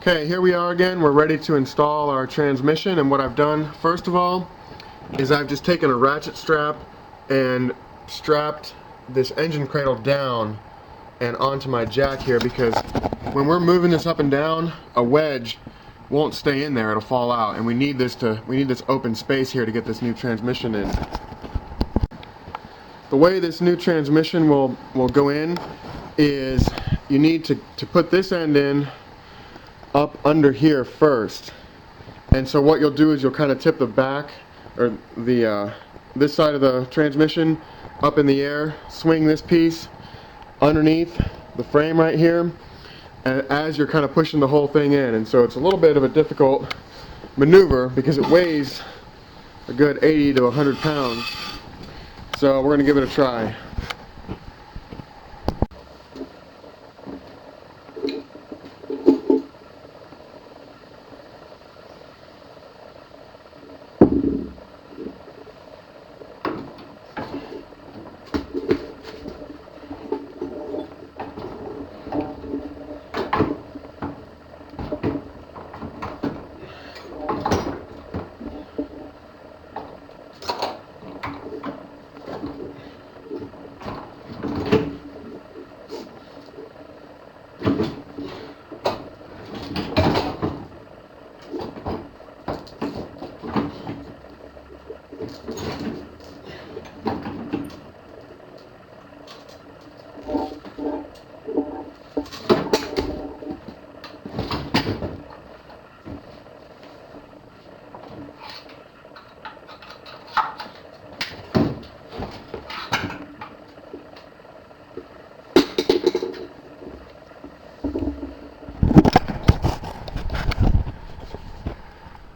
Okay, here we are again. We're ready to install our transmission, and what I've done first of all is I've just taken a ratchet strap and strapped this engine cradle down and onto my jack here, because when we're moving this up and down, a wedge won't stay in there, it'll fall out, and we need this open space here to get this new transmission in. The way this new transmission will go in is you need to put this end in up under here first. And so what you'll do is you'll kind of tip the back, or the this side of the transmission up in the air, swing this piece underneath the frame right here, and as you're kind of pushing the whole thing in. And so it's a little bit of a difficult maneuver because it weighs a good 80 to 100 pounds. So we're going to give it a try.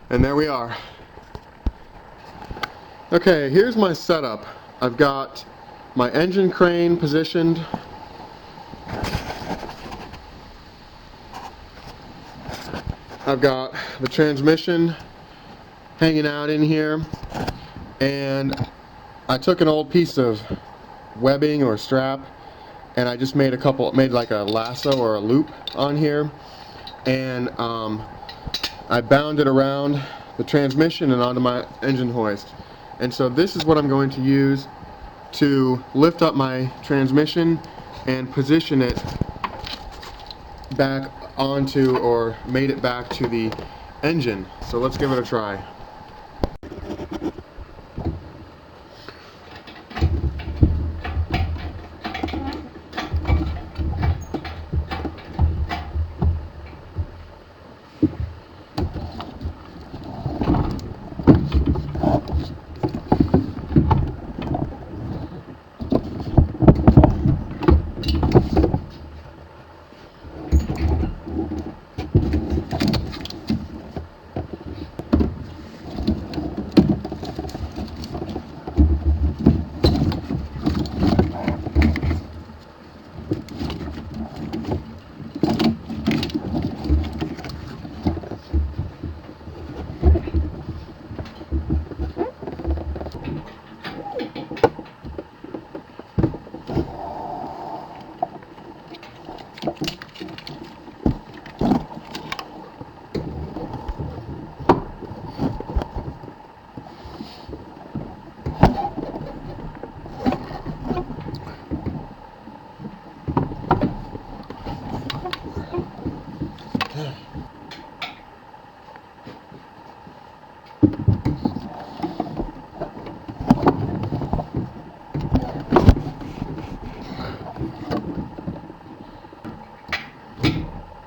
And there we are. Okay, here's my setup. I've got my engine crane positioned. I've got the transmission hanging out in here, and I took an old piece of webbing or strap and I just made like a lasso or a loop on here, and I bound it around the transmission and onto my engine hoist. And so this is what I'm going to use to lift up my transmission and position it back onto, or made it back to the engine. So let's give it a try.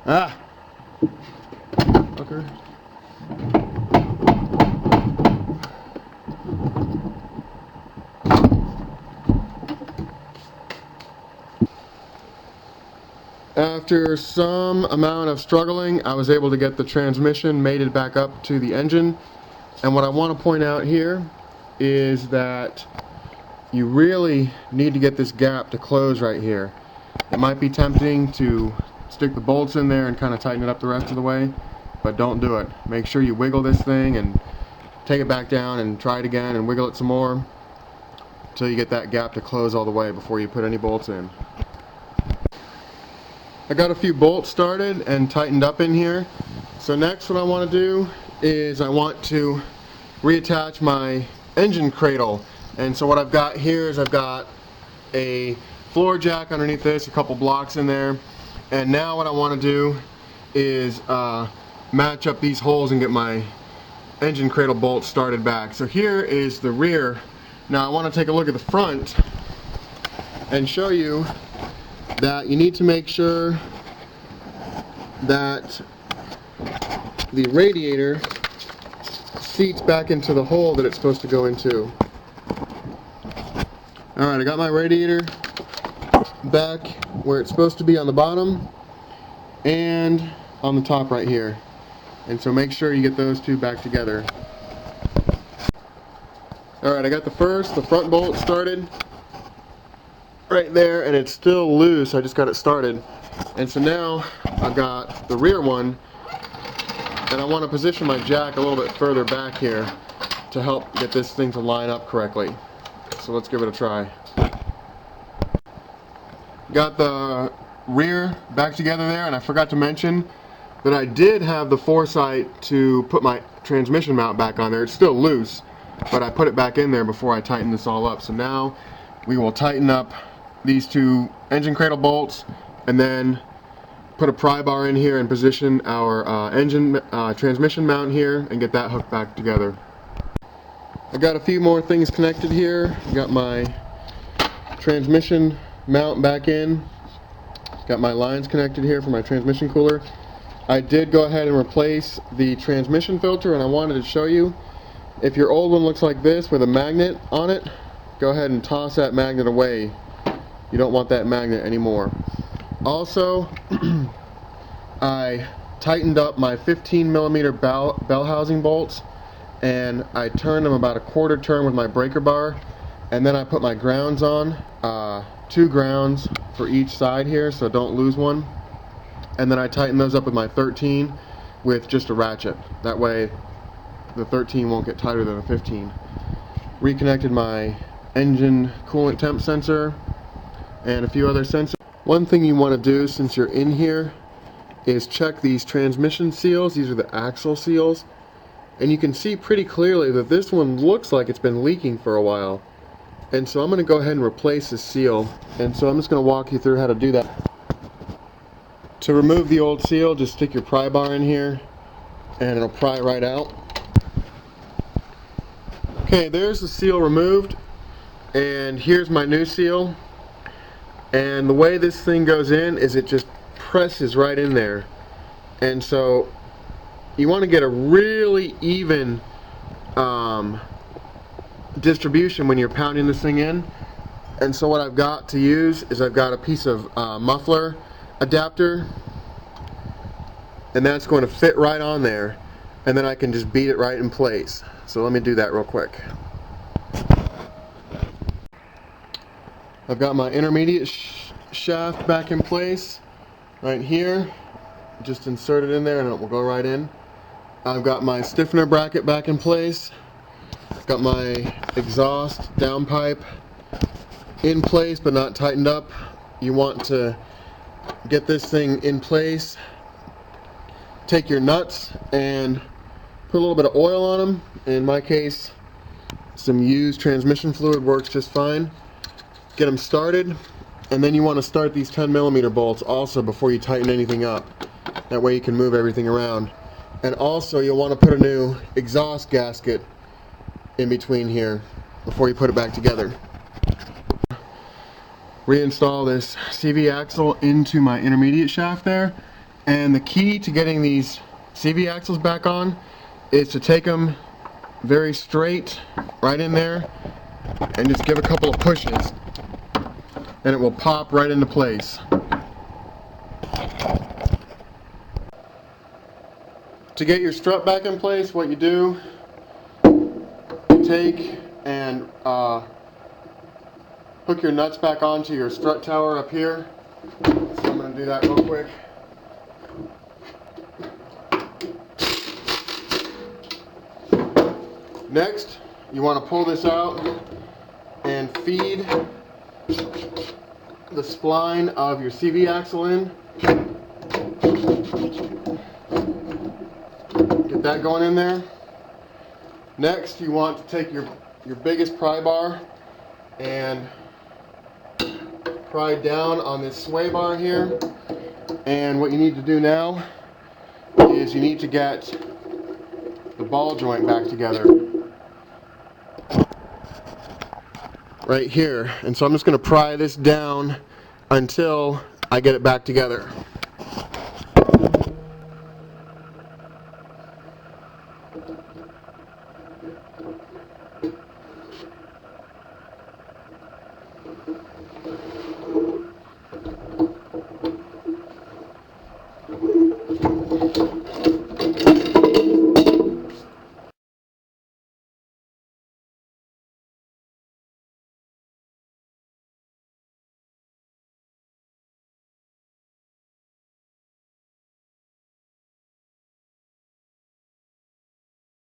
Ah! Okay. After some amount of struggling, I was able to get the transmission mated back up to the engine. And what I want to point out here is that you really need to get this gap to close right here. It might be tempting to stick the bolts in there and kind of tighten it up the rest of the way, but don't do it. Make sure you wiggle this thing and take it back down and try it again and wiggle it some more until you get that gap to close all the way before you put any bolts in. I got a few bolts started and tightened up in here. So next what I want to do is I want to reattach my engine cradle. And so what I've got here is I've got a floor jack underneath this, a couple blocks in there. And now what I want to do is match up these holes and get my engine cradle bolts started back. So here is the rear. Now I want to take a look at the front and show you that you need to make sure that the radiator seats back into the hole that it's supposed to go into. Alright, I got my radiator back where it's supposed to be on the bottom and on the top right here. And so make sure you get those two back together. Alright, I got the front bolt started right there, and it's still loose. I just got it started. And so now I've got the rear one, and I want to position my jack a little bit further back here to help get this thing to line up correctly. So let's give it a try. Got the rear back together there, and I forgot to mention that I did have the foresight to put my transmission mount back on there. It's still loose, but I put it back in there before I tightened this all up. So now we will tighten up these two engine cradle bolts and then put a pry bar in here and position our transmission mount here and get that hooked back together. I got a few more things connected here. Got my transmission mount back in. Got my lines connected here for my transmission cooler. I did go ahead and replace the transmission filter, and I wanted to show you, if your old one looks like this with a magnet on it, go ahead and toss that magnet away. You don't want that magnet anymore. Also, I tightened up my 15mm bell housing bolts, and I turned them about a quarter turn with my breaker bar, and then I put my grounds on, 2 grounds for each side here, so don't lose one. And then I tightened those up with my 13 with just a ratchet. That way the 13 won't get tighter than the 15. Reconnected my engine coolant temp sensor and a few other sensors. One thing you want to do since you're in here is check these transmission seals. These are the axle seals, and you can see pretty clearly that this one looks like it's been leaking for a while. And so I'm going to go ahead and replace this seal, and so I'm just going to walk you through how to do that. To remove the old seal, just stick your pry bar in here and it'll pry right out. Okay, there's the seal removed, and here's my new seal. And the way this thing goes in is it just presses right in there. And so you want to get a really even distribution when you're pounding this thing in. And so what I've got to use is I've got a piece of muffler adapter, and that's going to fit right on there, and then I can just beat it right in place. So let me do that real quick. I've got my intermediate shaft back in place right here. Just insert it in there and it will go right in. I've got my stiffener bracket back in place. Got my exhaust downpipe in place but not tightened up. You want to get this thing in place. Take your nuts and put a little bit of oil on them. In my case, some used transmission fluid works just fine. Get them started, and then you want to start these 10mm bolts also before you tighten anything up. That way you can move everything around. And also you'll want to put a new exhaust gasket in between here before you put it back together. Reinstall this CV axle into my intermediate shaft there, and the key to getting these CV axles back on is to take them very straight right in there and just give a couple of pushes, and it will pop right into place. To get your strut back in place, what you do, you take and hook your nuts back onto your strut tower up here. So I'm going to do that real quick. Next, you want to pull this out and feed the spline of your CV axle in Get that going in there. Next, you want to take your biggest pry bar and pry down on this sway bar here. And what you need to do now is you need to get the ball joint back together. Right here. And so I'm just going to pry this down until I get it back together.